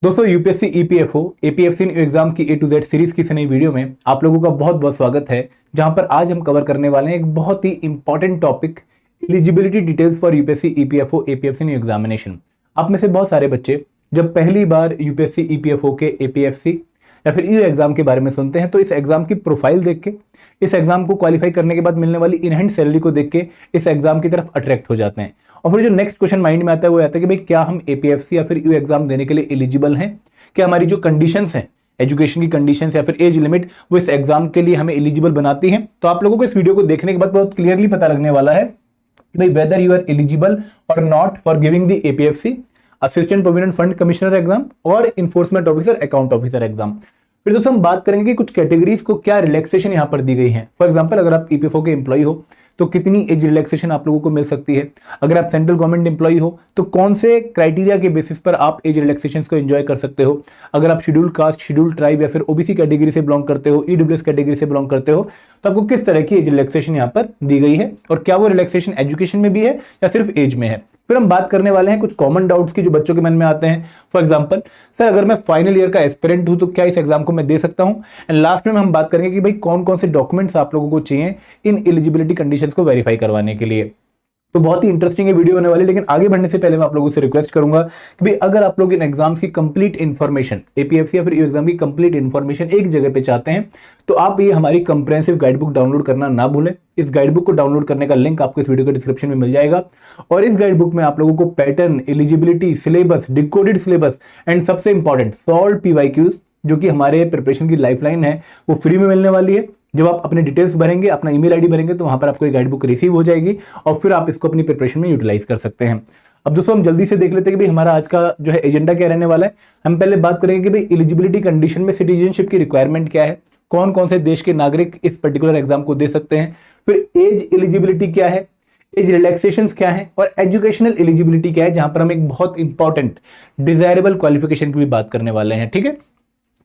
दोस्तों UPSC EPFO APFC exam की ए to Z series की नई वीडियो में आप लोगों का बहुत बहुत स्वागत है। जहां पर आज हम कवर करने वाले हैं एक बहुत ही important topic, eligibility details for UPSC EPFO APFC examination. आप में से बहुत सारे बच्चे जब पहली बार यूपीएससी ईपीएफओ के एपीएफसी या फिर यू एग्जाम के बारे में सुनते हैं तो इस एग्जाम की प्रोफाइल देख के, इस एग्जाम को क्वालिफाई करने के बाद मिलने वाली इनहैंड सैलरी को देख के इस एग्जाम की तरफ अट्रैक्ट हो जाते हैं। और फिर जो नेक्स्ट क्वेश्चन माइंड में आता है वो आता है कि भाई क्या हम एपीएफसी या फिर यू एग्जाम देने के लिए एलिजिबल हैं? क्या हमारी जो कंडीशंस हैं, एजुकेशन की कंडीशंस या फिर एज लिमिट, वो इस एग्जाम के लिए हमें एलिजिबल बनाती हैं? तो आप लोगों को इस वीडियो को देखने के बाद बहुत क्लियरली पता लगने वाला है कि भाई वेदर यू आर एलिजिबल और not for giving the APFC, assistant provident fund commissioner exam और enforcement officer, account officer exam. फिर दोस्तों हम बात करेंगे कि कुछ कैटेगरीज को क्या रिलैक्सेशन यहां पर दी गई है। फॉर एग्जांपल, अगर आप ईपीएफओ के एम्प्लॉय हो तो कितनी एज रिलैक्सेशन आप लोगों को मिल सकती है। अगर आप सेंट्रल गवर्नमेंट एम्प्लॉय हो तो कौन से क्राइटेरिया के बेसिस पर आप एज रिलैक्सेशन को एंजॉय कर सकते हो। अगर आप शेड्यूल कास्ट, शेड्यूल ट्राइब या फिर ओबीसी कैटेगरी से बिलोंग करते हो, ईडब्ल्यूएस कैटेगरी से बिलोंग करते हो, तो आपको किस तरह की एज रिलैक्सेशन यहाँ पर दी गई है और क्या वो रिलैक्सेशन एजुकेशन में भी है या सिर्फ एज में है। फिर हम बात करने वाले हैं कुछ कॉमन डाउट्स की जो बच्चों के मन में आते हैं। फॉर एग्जांपल, सर अगर मैं फाइनल ईयर का एस्पिरेंट हूं तो क्या इस एग्जाम को मैं दे सकता हूं। एंड लास्ट में हम बात करेंगे कि भाई कौन कौन से डॉक्यूमेंट्स आप लोगों को चाहिए इन एलिजिबिलिटी कंडीशंस को वेरीफाई करवाने के लिए। तो बहुत ही इंटरेस्टिंग वीडियो होने वाली, लेकिन आगे बढ़ने से पहले मैं आप लोगों से रिक्वेस्ट करूंगा कि भाई अगर आप लोग इन एग्जाम्स की कंप्लीट इन्फॉर्मेशन, एपीएफसी या फिर एग्जाम की कंप्लीट इन्फॉर्मेशन एक जगह पे चाहते हैं तो आप ये हमारी कंप्रेहेंसिव गाइडबुक डाउनलोड करना ना भूलें। इस गाइडबुक को डाउनलोड करने का लिंक आपको इस वीडियो के डिस्क्रिप्शन में मिल जाएगा। और इस गाइडबुक में आप लोगों को pattern, eligibility, syllabus, decoded syllabus and सबसे इंपॉर्टेंट सॉल्व पीवाईक्यूज, जो कि हमारे प्रिपरेशन की लाइफलाइन है, वो फ्री में मिलने वाली है। जब आप अपने डिटेल्स भरेंगे, अपना ईमेल आईडी भरेंगे तो वहां पर आपको एक गाइड बुक रिसीव हो जाएगी और फिर आप इसको अपनी प्रिपरेशन में यूटिलाइज कर सकते हैं। अब दोस्तों हम जल्दी से देख लेते हैं कि भाई हमारा आज का जो है एजेंडा क्या रहने वाला है। हम पहले बात करेंगे कि भाई एलिजिबिलिटी कंडीशन में सिटीजनशिप की रिक्वायरमेंट क्या है, कौन कौन से देश के नागरिक इस पर्टिकुलर एग्जाम को दे सकते हैं। फिर एज एलिजिबिलिटी क्या है, एज रिलैक्सेशंस क्या है और एजुकेशनल एलिजिबिलिटी क्या है, जहां पर हम एक बहुत इंपॉर्टेंट डिजायरेबल क्वालिफिकेशन की भी बात करने वाले हैं। ठीक है,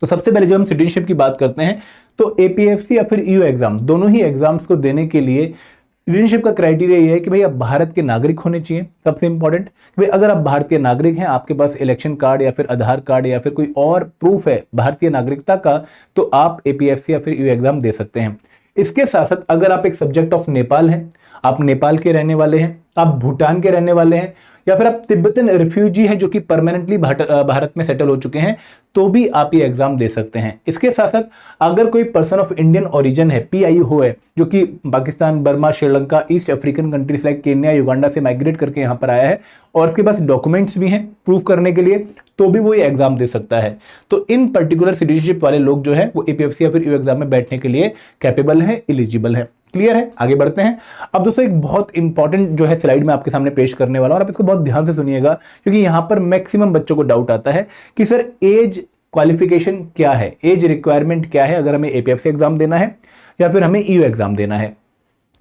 तो सबसे पहले जब हम सिटीजनशिप की बात करते हैं तो एपीएफसी या फिर ईयू एग्जाम, दोनों ही एग्जाम्स को देने के लिए सिटीजनशिप का क्राइटेरिया ये है कि भाई आप भारत के नागरिक होने चाहिए। सबसे इंपॉर्टेंट, भाई अगर आप भारतीय नागरिक हैं, आपके पास इलेक्शन कार्ड या फिर आधार कार्ड या फिर कोई और प्रूफ है भारतीय नागरिकता का, तो आप एपीएफसी या फिर ईयू एग्जाम दे सकते हैं। इसके साथ साथ अगर आप एक सब्जेक्ट ऑफ नेपाल हैं, आप नेपाल के रहने वाले हैं, आप भूटान के रहने वाले हैं, या फिर आप तिब्बतन रिफ्यूजी हैं जो कि परमानेंटली भारत में सेटल हो चुके हैं, तो भी आप ये एग्जाम दे सकते हैं। इसके साथ साथ अगर कोई पर्सन ऑफ इंडियन ओरिजिन है, पीआईओ है, जो कि Pakistan, Burma, Sri Lanka, east African countries like Kenya, Uganda से माइग्रेट करके यहाँ पर आया है और उसके पास डॉक्यूमेंट्स भी हैं प्रूफ करने के लिए, तो भी वो ये एग्जाम दे सकता है। तो इन पर्टिकुलर सिटीजनशिप वाले लोग जो है वो एपीएफसी या फिर यू एग्जाम में बैठने के लिए कैपेबल है, एलिजिबल है। क्लियर है? आगे बढ़ते हैं। अब दोस्तों एक बहुत इंपॉर्टेंट जो है स्लाइड में आपके सामने पेश करने वाला हूं और आप इसको बहुत ध्यान से सुनिएगा, क्योंकि यहां पर मैक्सिमम बच्चों को डाउट आता है कि सर एज क्वालिफिकेशन क्या है, एज रिक्वायरमेंट क्या है अगर हमें एपीएफसी एग्जाम देना है या फिर हमें ईयू एग्जाम देना है।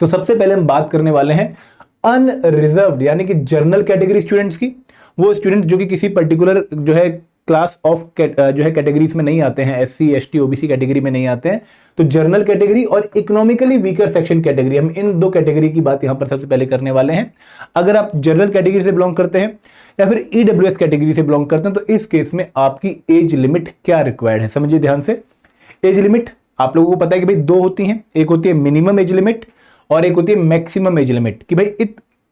तो सबसे पहले हम बात करने वाले हैं अनरिजर्व्ड यानी कि जनरल कैटेगरी स्टूडेंट्स की। वो स्टूडेंट जो कि किसी पर्टिकुलर जो है क्लास ऑफ जो है कैटेगरीज में नहीं आते हैं, एससी, एसटी, ओबीसी कैटेगरी में नहीं आते हैं, तो जनरल कैटेगरी और इकोनॉमिकली वीकर सेक्शन कैटेगरी, हम इन दो कैटेगरी की बात यहां पर सबसे पहले करने वाले हैं। अगर आप जनरल कैटेगरी से बिलोंग करते हैं या फिर ईडब्ल्यूएस कैटेगरी से बिलोंग करते हैं तो इस केस में आपकी एज लिमिट क्या रिक्वायर्ड है, समझिए ध्यान से। एज लिमिट आप लोगों को पता है कि भाई दो होती हैं, एक होती है मिनिमम एज लिमिट और एक होती है मैक्सिमम एज लिमिट, कि भाई इस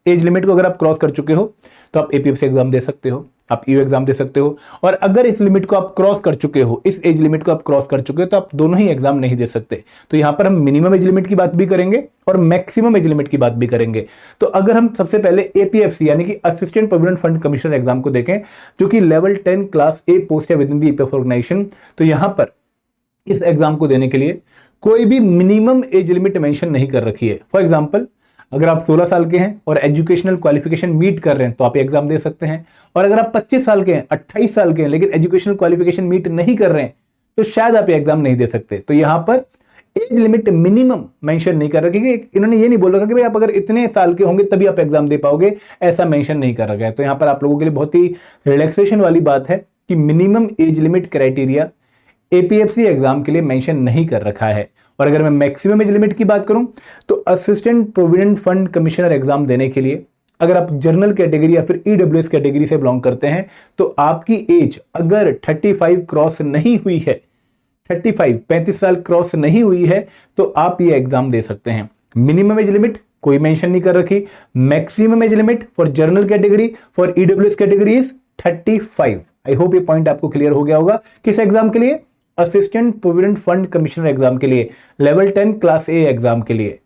एज लिमिट को अगर आप क्रॉस कर चुके हो तो आप एपीएफसी एग्जाम दे सकते हो, आप ईयू एग्जाम दे सकते हो। और अगर इस लिमिट को आप क्रॉस कर चुके हो, इस एज लिमिट को आप क्रॉस कर चुके हो, तो आप दोनों ही एग्जाम नहीं दे सकते। तो यहां पर हम मिनिमम एज लिमिट की बात भी करेंगे और मैक्सिमम एज लिमिट की बात भी करेंगे। तो अगर हम सबसे पहले एपीएफसी यानी कि assistant provident fund commissioner exam को देखें, जो कि लेवल 10 क्लास ए पोस्ट है within the EPFO organisation, तो यहां पर इस एग्जाम को देने के लिए कोई भी मिनिमम एज लिमिट मेंशन नहीं कर रखी है। फॉर एग्जांपल, अगर आप 16 साल के हैं और एजुकेशनल क्वालिफिकेशन मीट कर रहे हैं तो आप एग्जाम दे सकते हैं, और अगर आप 25 साल के हैं, 28 साल के हैं लेकिन एजुकेशनल क्वालिफिकेशन मीट नहीं कर रहे हैं तो शायद आप एग्जाम नहीं दे सकते। तो यहां पर एज लिमिट मिनिमम मेंशन नहीं कर रखी, इन्होंने ये नहीं बोल रखा कि भाई आप अगर इतने साल के होंगे तभी आप एग्जाम दे पाओगे, ऐसा मेंशन नहीं कर रखा है। तो यहां पर आप लोगों के लिए बहुत ही रिलैक्सेशन वाली बात है कि minimum age limit criteria APFC exam के लिए मेंशन नहीं कर रखा है। और अगर मैं मैक्सिमम एज लिमिट की बात करूं तो assistant provident fund commissioner exam देने के लिए अगर आप जनरल कैटेगरी या फिर ईडब्ल्यूएस कैटेगरी से बिलोंग करते हैं तो आपकी एज अगर 35 क्रॉस नहीं हुई है, 35 साल क्रॉस नहीं हुई है, तो आप ये एग्जाम दे सकते हैं। मिनिमम एज लिमिट कोई मेंशन नहीं कर रखी, maximum age limit for general category for EWS category is 35। I hope ये पॉइंट आपको क्लियर हो गया होगा। किस एग्जाम के लिए? Assistant provident fund commissioner exam के लिए, लेवल 10 क्लास ए एग्जाम के लिए।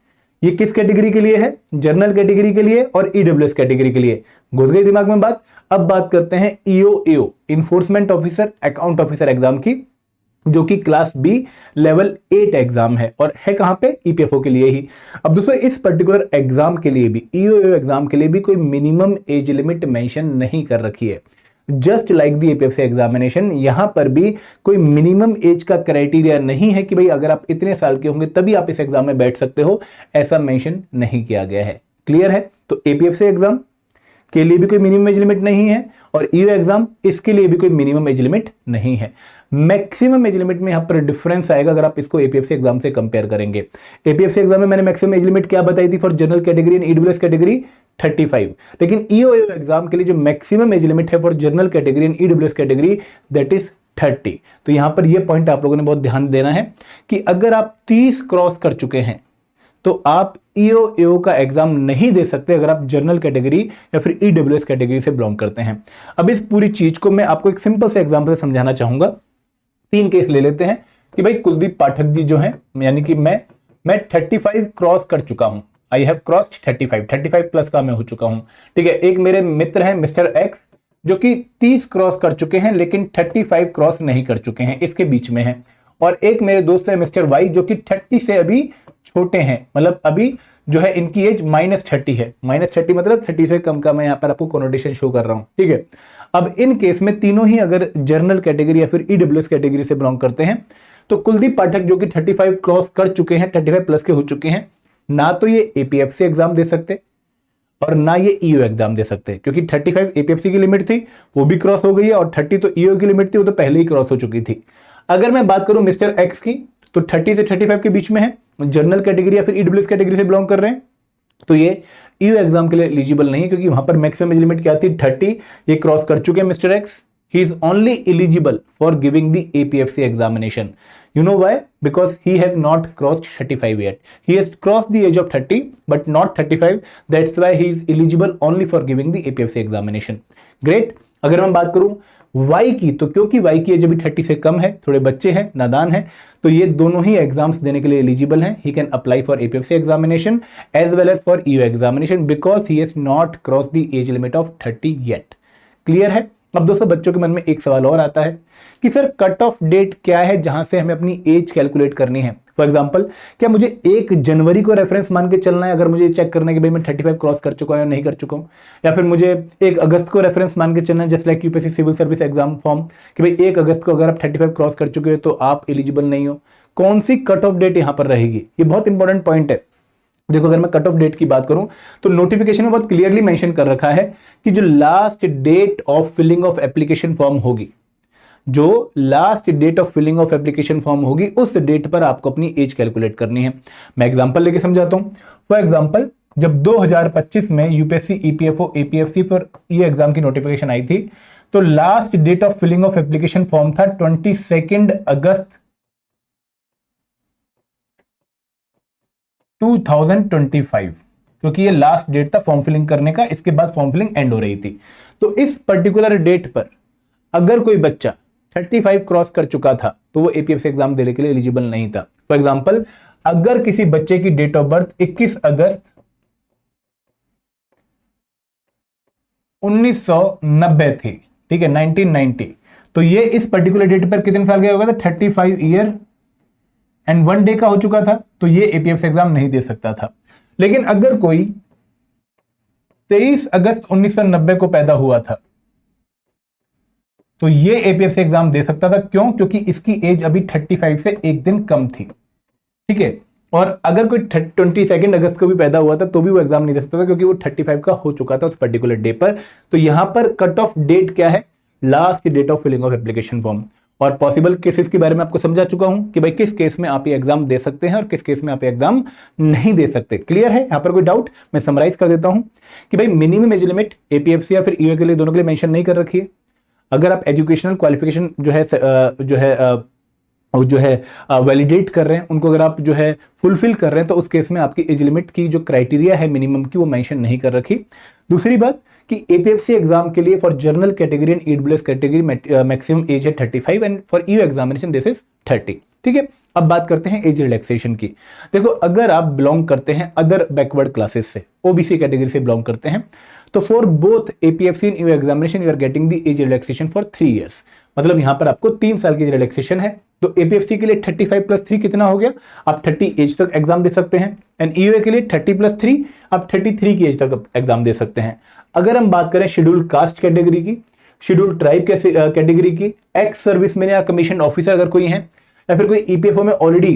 ये किस कैटेगरी के लिए है? जनरल कैटेगरी के लिए और ईडब्ल्यूएस कैटेगरी के लिए। घुस गई दिमाग में बात? अब बात करते हैं EO enforcement officer account officer exam की, जो कि क्लास बी लेवल 8 एग्जाम है और है कहां पे? ईपीएफओ के लिए ही। अब दोस्तों इस पर्टिकुलर एग्जाम के लिए भी, ईओ एग्जाम के लिए भी कोई मिनिमम एज लिमिट मेंशन नहीं कर रखी है। Just like the APFC examination, यहां पर भी कोई मिनिमम एज का क्राइटेरिया नहीं है कि भाई अगर आप इतने साल के होंगे तभी आप इस एग्जाम में बैठ सकते हो, ऐसा मेंशन नहीं किया गया है। क्लियर है? तो एपीएफसी एग्जाम के लिए भी कोई मिनिमम एज लिमिट नहीं है और ईओ एग्जाम इसके लिए भी कोई मिनिमम एज लिमिट नहीं है। मैक्सिमम एज लिमिट में यहां पर डिफरेंस आएगा अगर आप इसको एपीएफसी एग्जाम से कंपेयर करेंगे। एपीएफसी एग्जाम में मैंने मैक्सिमम एज लिमिट क्या बताई थी for general category and EWS category? 35। लेकिन ईओ एग्जाम के लिए जो मैक्सिमम एज लिमिट है for general category and EWS category that is 30। तो यहां पर यह पॉइंट आप लोगों ने बहुत ध्यान देना है कि अगर आप 30 क्रॉस कर चुके हैं तो आप ईओ का एग्जाम नहीं दे सकते अगर आप जनरल कैटेगरी या फिर ईडब्ल्यूएस कैटेगरी से बिलोंग करते हैं। अब इस पूरी चीज को मैं आपको एक सिंपल से एग्जांपल से समझाना चाहूंगा। 3 केस ले लेते हैं कि भाई कुलदीप पाठक जी जो हैं, यानी कि मैं 35 क्रॉस कर चुका हूं, आई हैव क्रॉस्ड 35 प्लस का मैं हो चुका हूं। ठीक है, एक मेरे मित्र हैं मिस्टर एक्स जो कि 30 क्रॉस कर चुके हैं लेकिन 35 क्रॉस नहीं कर चुके हैं, इसके बीच में है। और एक मेरे दोस्त है मिस्टर वाई जो कि 30 से अभी छोटे हैं, मतलब अभी जो है इनकी एज -30 है। -30 मतलब 30 से कम का मैं यहां पर आपको कोनोटेशन शो कर रहा हूं। ठीक है, अब इन केस में तीनों ही अगर जनरल कैटेगरी या फिर ईडब्ल्यूएस कैटेगरी से बिलोंग करते हैं तो कुलदीप पाठक जो कि 35 क्रॉस कर चुके हैं, 35 प्लस के हो चुके हैं, ना तो ये एपीएफसी एग्जाम दे सकते और ना ये ईओ एग्जाम दे सकते, क्योंकि 35 एपीएफसी की लिमिट थी वो भी क्रॉस हो गई है और 30 तो ईओ की लिमिट थी, वो तो पहले ही क्रॉस हो चुकी थी। अगर मैं बात करूं मिस्टर एक्स की तो 30 से 35 के बीच में है, जनरल कैटेगरी या फिर ईडब्ल्यूएस कैटेगरी से बिलोंग कर रहे हैं, तो ये ईओ एग्जाम के लिए एलिजिबल नहीं है क्योंकि वहां पर मैक्सिमम एज लिमिट क्या थी? 30। ये क्रॉस कर चुके हैं mister x. He is only eligible for giving the APFC examination. You know why? Because he has not crossed 35 yet. He has crossed the age of 30 but not 35. That's why he is eligible only for giving the APFC examination. Great. अगर मैं बात करूं Y की, तो क्योंकि Y की as अभी 30 से कम है, थोड़े बच्चे हैं, नादान हैं, तो ये दोनों ही एग्जाम्स देने के लिए एलिजिबल हैं। He can apply for APFC examination as well as for EO examination because he has not crossed the age limit of 30 yet. Clear है? अब दोस्तों बच्चों के मन में एक सवाल और आता है कि सर कट ऑफ डेट क्या है जहां से हमें अपनी एज कैलकुलेट करनी है। फॉर एग्जांपल, क्या मुझे 1 जनवरी को रेफरेंस मान के चलना है अगर मुझे चेक करना है कि भाई मैं 35 क्रॉस कर चुका हूं या नहीं कर चुका हूं, या फिर मुझे 1 अगस्त को रेफरेंस मान के चलना है just like UPSC civil service exam form कि भाई 1 अगस्त को अगर आप 35 क्रॉस कर चुके हो तो आप एलिजिबल नहीं हो। कौन सी कट ऑफ डेट यहां पर रहेगी? ये बहुत इंपॉर्टेंट पॉइंट है। देखो, अगर मैं कट ऑफ डेट की बात करूं तो नोटिफिकेशन में बहुत क्लियरली मेंशन कर रखा है कि जो last date of filling of application form होगी, जो last date of filling of application form होगी, उस डेट पर आपको अपनी एज कैलकुलेट करनी है। मैं एग्जांपल लेके समझाता हूं। फॉर एग्जांपल, जब 2025 में यूपीएससी ईपीएफओ एपीएफसी पर ये एग्जाम की नोटिफिकेशन आई थी तो last date of filling of application form था 22 अगस्त 2025, क्योंकि ये लास्ट डेट था फॉर्म फिलिंग करने का, इसके बाद फॉर्म फिलिंग एंड हो रही थी। तो इस पर्टिकुलर डेट पर अगर कोई बच्चा 35 क्रॉस कर चुका था तो वो एपीएफसी एग्जाम देने के लिए एलिजिबल नहीं था। फॉर एग्जांपल, अगर किसी बच्चे की डेट ऑफ बर्थ 21 अगस्त 1990 थी, ठीक है, 1990, तो ये इस पर्टिकुलर डेट पर कितने साल का हो गया था? 35 ईयर एंड 1 डे का हो चुका था, तो ये एपीएफसी एग्जाम नहीं दे सकता था। लेकिन अगर कोई 23 अगस्त 1990 को पैदा हुआ था तो ये एपीएफसी एग्जाम दे सकता था। क्यों? क्योंकि इसकी एज अभी 35 से 1 दिन कम थी। ठीक है, और अगर कोई 22 अगस्त को भी पैदा हुआ था तो भी वो एग्जाम नहीं दे सकता था क्योंकि वो 35 का हो चुका था उस पर्टिकुलर डे पर। तो यहां पर कट ऑफ डेट क्या है? Last date of filling of application form. और पॉसिबल केसेस के बारे में आपको समझा चुका हूं कि भाई किस केस में आप ये एग्जाम दे सकते हैं और किस केस में आप ये एग्जाम नहीं दे सकते। क्लियर है? यहां पर कोई डाउट? मैं समराइज कर देता हूं कि भाई मिनिमम एज लिमिट एपीएफसी या फिर ईओ के लिए, दोनों के लिए मेंशन नहीं कर रखी है। अगर आप एजुकेशनल क्वालिफिकेशन जो है वैलिडेट कर रहे हैं, उनको अगर आप जो है फुलफिल कर रहे हैं, तो उस केस में आपकी एज लिमिट की जो क्राइटेरिया है मिनिमम की, वो मेंशन नहीं कर रखी। दूसरी बात कि एपीएफसी एग्जाम के लिए for general category and EWS category maximum age है 35 and for EO examination this is 30। ठीक है, अब बात करते हैं एज रिलैक्सेशन की। देखो, अगर आप बिलोंग करते हैं अदर बैकवर्ड क्लासेस से, ओबीसी कैटेगरी से बिलोंग करते हैं, तो for both APFC and EO examination you are getting the age relaxation for 3 years. मतलब यहां पर आपको 3 साल की रिलैक्सेशन है। तो एपीएफसी के लिए 35 + 3 कितना हो गया? आप 30 एज तक एग्जाम दे सकते हैं। एंड ईओ के लिए 30 + 3 आप 33 की एज तक एग्जाम दे सकते हैं। अगर हम बात करें शेड्यूल्ड कास्ट कैटेगरी की, शेड्यूल्ड ट्राइब कैटेगरी की, एक्स सर्विसमैन या कमीशन ऑफिसर अगर कोई है, या फिर कोई ईपीएफओ में ऑलरेडी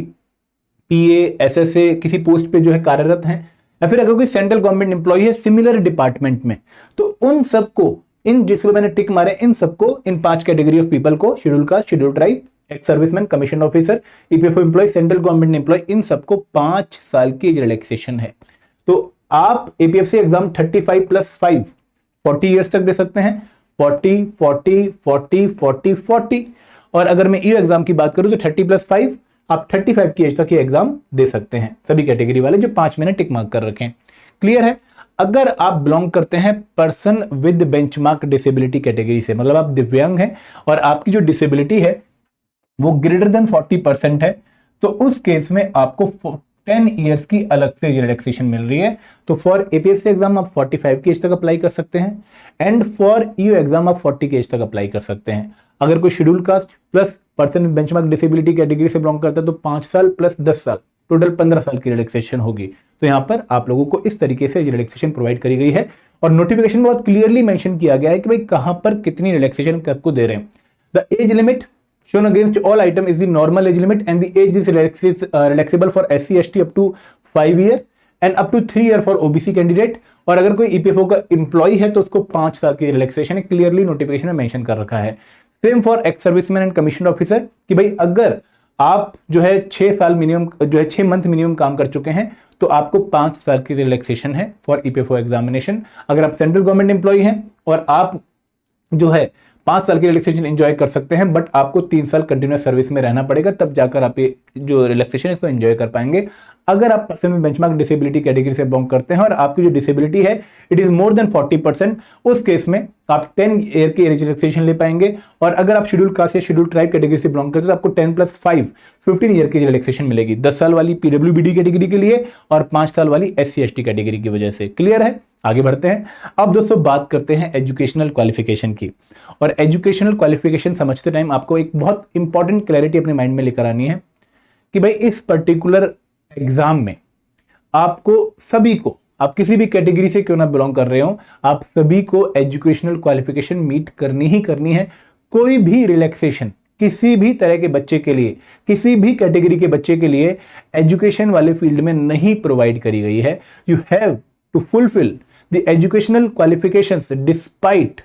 पीए एसएसए किसी पोस्ट पे जो है कार्यरत हैं, या फिर अगर कोई सेंट्रल गवर्नमेंट एम्प्लॉय है सिमिलर डिपार्टमेंट में, तो उन सबको, इन जिसमें मैंने टिक मारे, इन सबको, इन 5 कैटेगरी ऑफ पीपल को, schedule caste, schedule tribe, ex serviceman, commission officer, EPFO employ, central government employ, इन सबको 5 साल की रिलैक्सेशन है। तो आप एपीएफसी एग्जाम 35 + 5 40 ईयर्स तक दे सकते हैं। 40 40 40 40 40। और अगर मैं ईओ एग्जाम की बात करूं तो 30 + 5 आप 35 की एज तक ये एग्जाम दे सकते हैं, सभी कैटेगरी वाले जो 5 मैंने टिक मार्क कर रखे हैं। क्लियर है? अगर आप बिलोंग करते हैं person with benchmark disability category से, मतलब आप दिव्यांग हैं और आपकी जो डिसेबिलिटी है वो ग्रेटर देन 40% है, तो उस केस में आपको 10 इयर्स की अलग से रिलैक्सेशन मिल रही है। तो फॉर एपीएफसी एग्जाम आप 45 की एज तक अप्लाई कर सकते हैं एंड फॉर ईओ एग्जाम आप 40 की एज तक अप्लाई कर सकते हैं। अगर कोई schedule caste plus person with benchmark disability category से बिलोंग करता है तो 5 साल + 10 साल, टोटल 15 साल की रिलैक्सेशन होगी। तो यहां पर आप लोगों को इस तरीके से रिलैक्सेशन प्रोवाइड करी गई है और नोटिफिकेशन में बहुत क्लियरली मेंशन किया गया है कि भाई कहां पर कितनी रिलैक्सेशन आपको दे रहे हैं। The age limit shown against all item is the normal age limit and the age is relaxable for SC ST up to 5 year and up to 3 year for OBC candidate. और अगर कोई EPFO का employ है तो उसको 5 साल की relaxation clearly notification में मेंशन कर रखा है। Same for ex serviceman and commission officer कि भाई अगर आप जो है 6 साल मिनिमम, जो है 6 मंथ मिनिमम काम कर चुके हैं, तो आपको 5 साल की रिलैक्सेशन है फॉर ईपीएफओ एग्जामिनेशन। अगर आप सेंट्रल गवर्नमेंट एम्प्लॉय हैं और आप जो है 5 साल की रिलैक्सेशन एंजॉय कर सकते हैं, बट आपको 3 साल कंटिन्यूस सर्विस में रहना पड़ेगा, तब जाकर आप ये जो रिलैक्सेशन है इसको एंजॉय कर पाएंगे। अगर आप person with benchmark disability category से बिलोंग करते हैं और आपकी जो डिसेबिलिटी है इट इज मोर देन 40%, उस केस में आप 10 ईयर की रिलैक्सेशन ले पाएंगे। और अगर आप शेड्यूल कास्ट या शेड्यूल ट्राइब कैटेगरी से बिलोंग करते हैं तो आपको 10 + 5 15 ईयर की रिलैक्सेशन मिलेगी, 10 साल वाली पीडब्ल्यूबीडी कैटेगरी के लिए और 5 साल वाली SC ST कैटेगरी की वजह से। क्लियर है? आगे बढ़ते हैं। अब दोस्तों बात करते हैं एजुकेशनल क्वालिफिकेशन की। और एजुकेशनल क्वालिफिकेशन समझते टाइम आपको एक बहुत इंपॉर्टेंट क्लैरिटी अपने माइंड में लेकर आनी है कि भाई इस पर्टिकुलर एग्जाम में आपको सभी को, आप किसी भी कैटेगरी से क्यों ना बिलोंग कर रहे हो, आप सभी को एजुकेशनल क्वालिफिकेशन मीट करनी ही करनी है। कोई भी रिलैक्सेशन किसी भी तरह के बच्चे के लिए, किसी भी कैटेगरी के बच्चे के लिए एजुकेशन वाले फील्ड में नहीं प्रोवाइड करी गई है। You have to fulfil the educational qualifications despite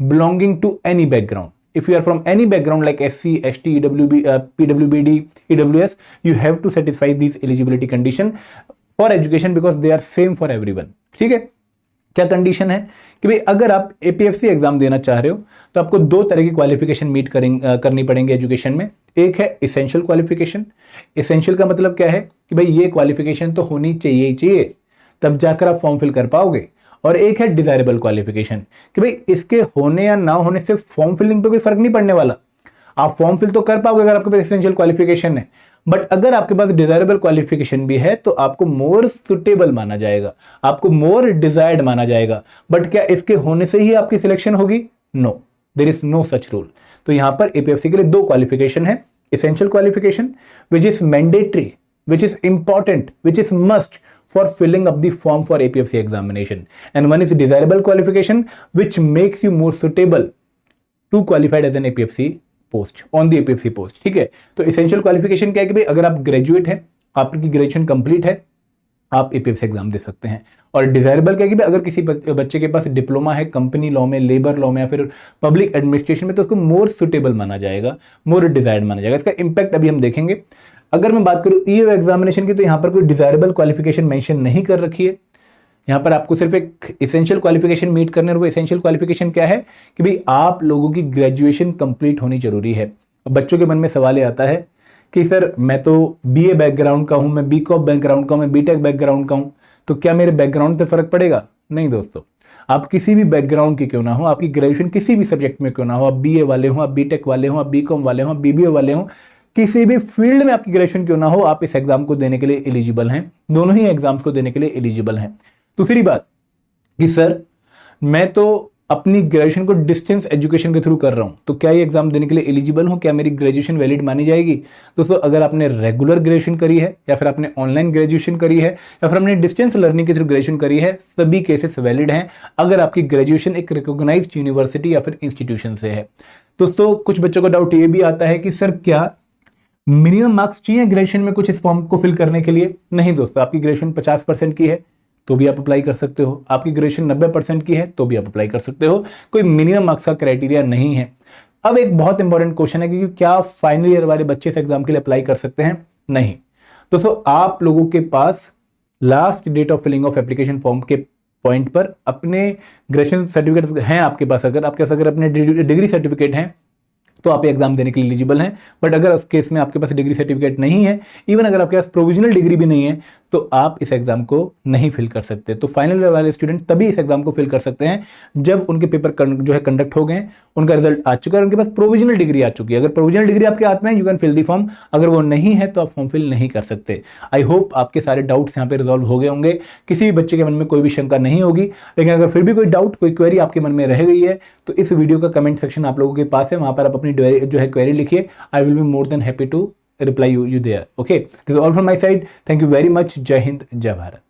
belonging to any background. If you are from any background like SC, ST, PWBD, EWS, you have to satisfy these eligibility condition for education because they are same for everyone. ठीक है? क्या condition है कि भाई अगर आप APFC exam देना चाह रहे हो तो आपको 2 तरह की क्वालिफिकेशन मीट करनी पड़ेंगे एजुकेशन में। एक है इसेंशियल क्वालिफिकेशन। इसेंशियल का मतलब क्या है कि भाई ये क्वालिफिकेशन तो होनी चाहिए ही चाहिए, तब जाकर आप फॉर्म फिल कर पाओगे। और एक है डिजायरेबल क्वालिफिकेशन कि भाई इसके होने या ना होने से फॉर्म फिलिंग पे कोई फर्क नहीं पड़ने वाला, आप फॉर्म फिल तो कर पाओगे अगर आपके पास एसेंशियल क्वालिफिकेशन है, बट अगर आपके पास डिजायरेबल क्वालिफिकेशन भी है तो आपको मोर सुटेबल माना जाएगा, आपको मोर डिजायर्ड माना जाएगा। बट क्या इसके होने से ही आपकी सिलेक्शन होगी? No, there is no such rule. तो यहां पर एपीएफसी के लिए 2 क्वालिफिकेशन है। essential qualification, which is mandatory, which is important, which is must for filling up the form for APFC examination, and one is desirable qualification, which makes you more suitable to qualified as an APFC post on the APFC post. ठीक है, तो essential qualification क्या है कि भाई अगर आप graduate हैं, आपकी ग्रेजुएशन कंप्लीट है, आप APFC एग्जाम दे सकते हैं, और डिजायरेबल क्या है कि भाई अगर किसी बच्चे के पास डिप्लोमा है कंपनी लॉ में, लेबर लॉ में या फिर पब्लिक एडमिनिस्ट्रेशन में, तो उसको मोर सुटेबल माना जाएगा, मोर डिजायर्ड माना जाएगा। इसका इंपैक्ट अभी हम देखेंगे। अगर मैं बात करूं ईओ एग्जामिनेशन की, तो यहां पर कोई डिजायरेबल क्वालिफिकेशन मेंशन नहीं कर रखी है। यहां पर आपको सिर्फ एक एसेंशियल क्वालिफिकेशन मीट करने, और वो एसेंशियल क्वालिफिकेशन क्या है कि भाई आप लोगों की ग्रेजुएशन कंप्लीट होनी जरूरी है। अब बच्चों के मन में सवाल ये आता है कि सर मैं तो बीए बैकग्राउंड का हूं, मैं बीकॉम बैकग्राउंड का हूं, मैं बीटेक बैकग्राउंड का हूं, तो क्या मेरे बैकग्राउंड से फर्क पड़ेगा? नहीं दोस्तों, आप किसी भी बैकग्राउंड के क्यों ना हो, आपकी ग्रेजुएशन किसी भी सब्जेक्ट में क्यों ना हो, आप बीए वाले हो, आप बीटेक वाले हो, आप बीकॉम वाले हो, आप बीबीए वाले हो, किसी भी फील्ड में आपकी ग्रेजुएशन क्यों ना हो, आप इस एग्जाम को देने के लिए एलिजिबल हैं। दोनों ही एग्जाम्स को देने के लिए एलिजिबल हैं। दूसरी बात कि सर मैं तो अपनी ग्रेजुएशन को डिस्टेंस एजुकेशन के थ्रू कर रहा हूं, तो क्या ये एग्जाम देने के लिए एलिजिबल हूं? क्या मेरी ग्रेजुएशन वैलिड मानी जाएगी? दोस्तों, अगर आपने रेगुलर ग्रेजुएशन करी है, या फिर आपने ऑनलाइन ग्रेजुएशन करी है, या फिर आपने डिस्टेंस लर्निंग के थ्रू ग्रेजुएशन करी है, सभी केसेस वैलिड हैं अगर आपकी ग्रेजुएशन एक रिकॉग्नाइज्ड यूनिवर्सिटी या फिर इंस्टीट्यूशन से है। दोस्तों, कुछ बच्चों का डाउट ये भी आता है कि सर क्या मिनिमम मार्क्स चाहिए ग्रेजुएशन में कुछ इस फॉर्म को फिल करने के लिए? नहीं दोस्तों, आपकी ग्रेजुएशन 50% की है तो भी आप अप्लाई कर सकते हो, आपकी ग्रेजुएशन 90% की है तो भी आप अप्लाई कर सकते हो। कोई मिनिमम मार्क्स का क्राइटेरिया नहीं है। अब एक बहुत इंपॉर्टेंट क्वेश्चन है कि क्या फाइनल ईयर वाले बच्चे इस एग्जाम के लिए अप्लाई कर सकते हैं? नहीं दोस्तों, आप लोगों के पास last date of filling of application form के पॉइंट पर अपने ग्रेजुएशन सर्टिफिकेट हैं आपके पास, अगर आपके पास अगर अपने डिग्री सर्टिफिकेट हैं तो आप एग्जाम देने के लिए एलिजिबल हैं। बट अगर उस केस में आपके पास डिग्री सर्टिफिकेट नहीं है, इवन अगर आपके पास प्रोविजनल डिग्री भी नहीं है, तो आप इस एग्जाम को नहीं फिल कर सकते। तो फाइनल ईयर वाले स्टूडेंट तभी इस एग्जाम को फिल कर सकते हैं जब उनके पेपर जो है कंडक्ट हो गए, उनका रिजल्ट आ चुका है, उनके पास प्रोविजनल डिग्री आ चुकी है। अगर प्रोविजनल डिग्री आपके हाथ में है, you can fill the form. अगर वो नहीं है तो आप फॉर्म फिल नहीं कर सकते। आई होप आपके सारे डाउट्स यहाँ पे रिजॉल्व हो गए होंगे, किसी भी बच्चे के मन में कोई भी शंका नहीं होगी। लेकिन अगर फिर भी कोई डाउट, कोई क्वेरी आपके मन में रह गई है, तो इस वीडियो का कमेंट सेक्शन आप लोगों के पास है, वहां पर आप अपनी जो है क्वेरी लिखिए। I will be more than happy to reply you there. Okay, this is all from my side. Thank you very much. Jai Hind, Jai Bharat.